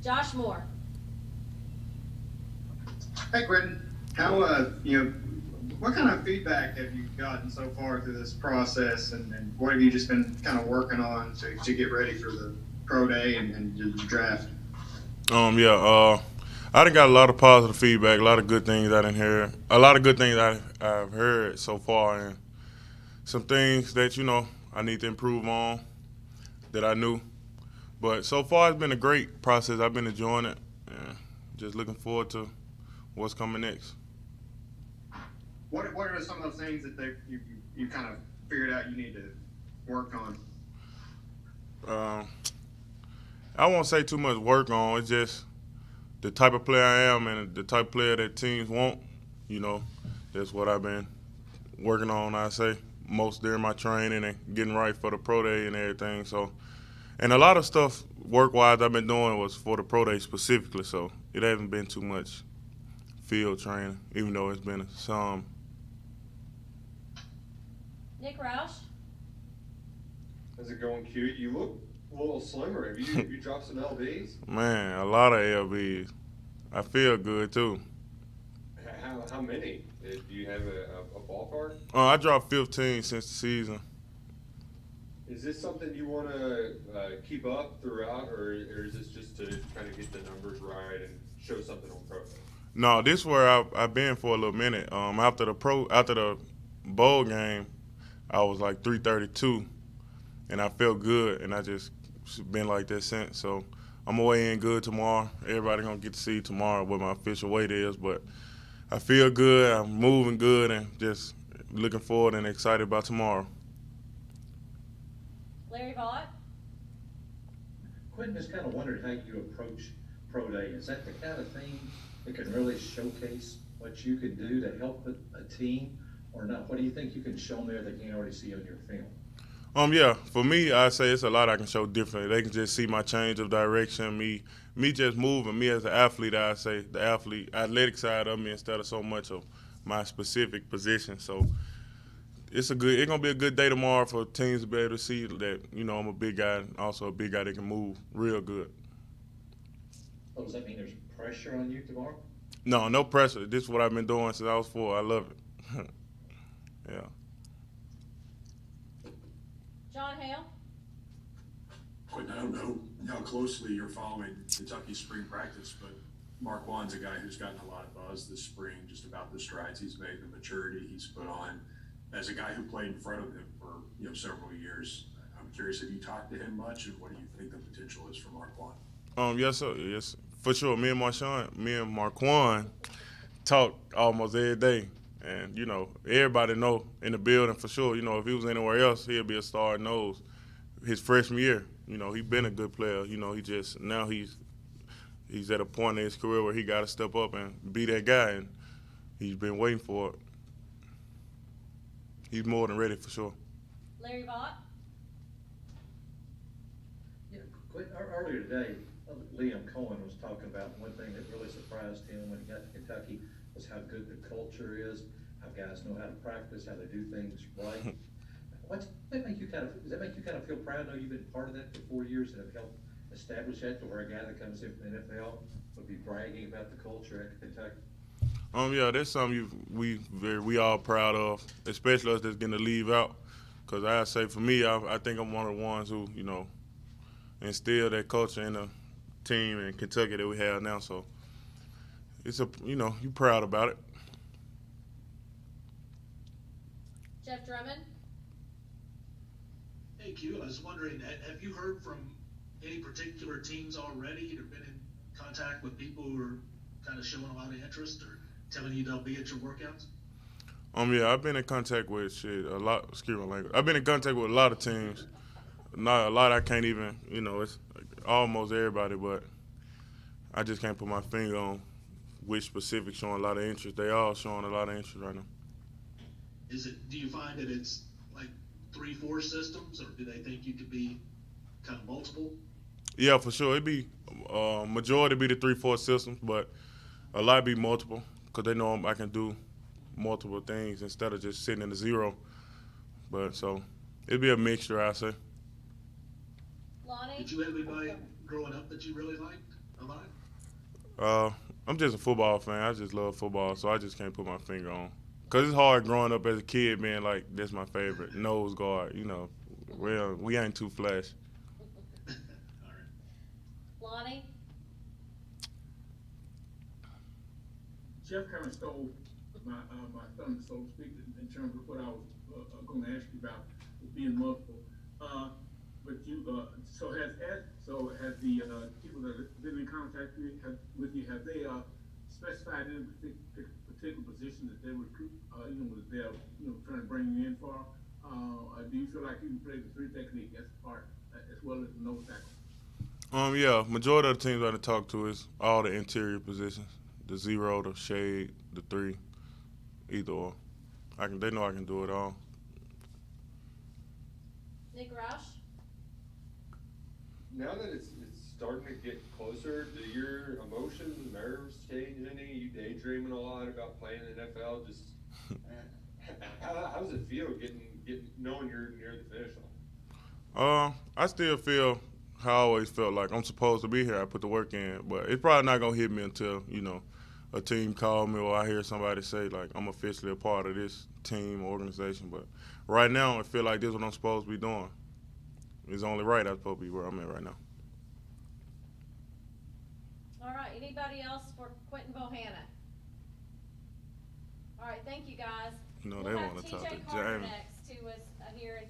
Josh Moore. Hey, Quinton. How what kind of feedback have you gotten so far through this process, and what have you just been kind of working on to get ready for the pro day and the draft? Yeah, I done got a lot of positive feedback, a lot of good things I didn't hear, a lot of good things I've heard so far, and some things that I need to improve on that I knew. But so far, it's been a great process. I've been enjoying it, and just looking forward to what's coming next. What are some of those things that you kind of figured out you need to work on? Um, I won't say too much work on. It's just the type of player I am and the type of player that teams want. You know, that's what I've been working on. I say most during my training and getting right for the pro day and everything. So, and a lot of stuff work wise I've been doing was for the pro day specifically. So it hasn't been too much field training, even though it's been some. Nick Roush. How's it going, cute? You look a little slimmer. Have you dropped some lbs? Man, a lot of lbs. I feel good too. How many? Do you have a ballpark? I dropped 15 since the season. Is this something you want to keep up throughout, or is this just to kind of get the numbers right and show something on pro? No, this is where I've been for a little minute. After the bowl game, I was like 332, and I felt good, and I just been like that since. So I'm gonna weigh in good tomorrow. Everybody gonna get to see tomorrow what my official weight is, but I feel good. I'm moving good, and just looking forward and excited about tomorrow. Larry Vaught. Quentin, just kind of wondered how you approach pro day. Is that the kind of thing that can really showcase what you can do to help a team, or not? What do you think you can show them there that you can already see on your film? Yeah, for me, I say it's a lot I can show differently. They can just see my change of direction, me just moving, me as an athlete. I say the athletic side of me instead of so much of my specific position. So it's gonna be a good day tomorrow for teams to be able to see that I'm a big guy, and also a big guy that can move real good. So does that mean there's pressure on you tomorrow? No, no pressure. This is what I've been doing since I was 4. I love it. Yeah. John Hale. Quentin, I don't know how closely you're following Kentucky spring practice, but Marquand's a guy who's gotten a lot of buzz this spring just about the strides he's made, the maturity he's put on. As a guy who played in front of him for several years, I'm curious, have you talked to him much, and what do you think the potential is for Marquand? Yes, sir. Yes, for sure. Me and Marquand talk almost every day. And, everybody know in the building for sure, if he was anywhere else, he'd be a star nose. His freshman year, he been a good player. He just, now he's at a point in his career where he got to step up and be that guy, and he's been waiting for it. He's more than ready for sure. Larry Vaught. Yeah, Quentin, earlier today, Liam Cohen was talking about one thing that really surprised him when he got to Kentucky was how good the culture is, how guys know how to practice, how they do things right. Does that make you kind of feel proud? I know you've been part of that for 4 years and have helped establish that to where a guy that comes in from the NFL would be bragging about the culture at Kentucky. Yeah, that's something we all proud of, especially us that's getting to leave out. Because I say for me, I think I'm one of the ones who instilled that culture in the team in Kentucky that we have now. So it's you're proud about it. Jeff Drummond. Hey, Q, I was wondering, have you heard from any particular teams already, or been in contact with people who are kind of showing a lot of interest or telling you they'll be at your workouts? Yeah, I've been in contact with a lot. Excuse my language. I've been in contact with a lot of teams. Not a lot. I can't even. It's almost everybody, but I just can't put my finger on which specific showing a lot of interest. They all showing a lot of interest right now. Do you find that it's like 3-4 systems, or do they think you could be kind of multiple? Yeah, for sure. It'd be majority be the 3-4 systems, but a lot be multiple because they know I can do multiple things instead of just sitting in the 0. But so it'd be a mixture, I say. Lonnie. Did you have anybody growing up that you really liked? aligned? I'm just a football fan. I just love football, so I just can't put my finger on. Cause it's hard growing up as a kid being like, "That's my favorite nose guard." You know, well, we ain't too flash. All right. Lonnie, Jeff kind of stole my thunder, so to speak, in terms of what I was going to ask you about being multiple. But you, so has the people that have been in contact with you, have they specified any particular position that they recruit, that they're trying to bring you in for? Do you feel like you can play the three technique as part as well as the nose tackle? Yeah, majority of the teams I talk to is all the interior positions, the 0, the shade, the 3, either or. They know I can do it all. Nick Roush, Now that it's starting to get closer, do your emotions, nerves change any? You daydreaming a lot about playing in the NFL? Just how does it feel getting knowing you're near the finish line? I still feel how I always felt like I'm supposed to be here. I put the work in, but it's probably not gonna hit me until a team call me or I hear somebody say like I'm officially a part of this team or organization. But right now, I feel like this is what I'm supposed to be doing. It's only right I'm supposed to be where I'm at right now. all right, anybody else for Quinton Bohanna? All right, thank you guys. You know, We'll they have want to talk TJ to Carter Jamie. next, who was here in